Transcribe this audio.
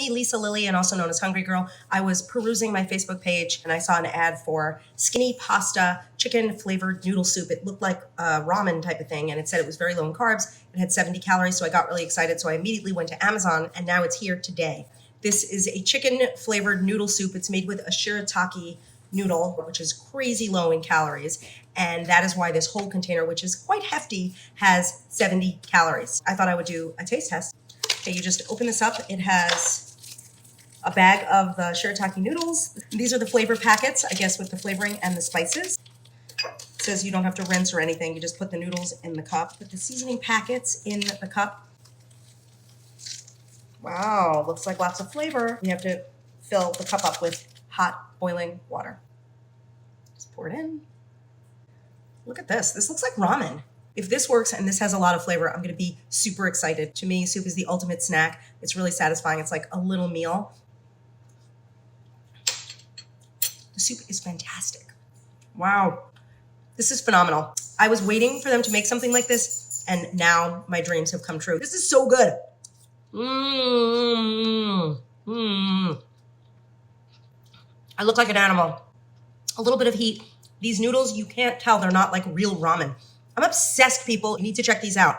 me, Lisa Lilly, and also known as Hungry Girl. I was perusing my Facebook page and I saw an ad for skinny pasta chicken flavored noodle soup. It looked like a ramen type of thing, and it said it was very low in carbs. It had 70 calories, so I got really excited. So I immediately went to Amazon, and now it's here today. This is a chicken flavored noodle soup. It's made with a shirataki noodle, which is crazy low in calories. And that is why this whole container, which is quite hefty, has 70 calories. I thought I would do a taste test. Okay, you just open this up. It has a bag of the shirataki noodles. These are the flavor packets, I guess, with the flavoring and the spices. It says you don't have to rinse or anything. You just put the noodles in the cup. Put the seasoning packets in the cup. Wow, looks like lots of flavor. You have to fill the cup up with hot boiling water. Just pour it in. Look at this. This looks like ramen. If this works and this has a lot of flavor, I'm going to be super excited. To me, soup is the ultimate snack. It's really satisfying. It's like a little meal. The soup is fantastic. Wow. This is phenomenal. I was waiting for them to make something like this, and now my dreams have come true. This is so good. I look like an animal. A little bit of heat. These noodles, you can't tell they're not like real ramen. I'm obsessed, people. You need to check these out.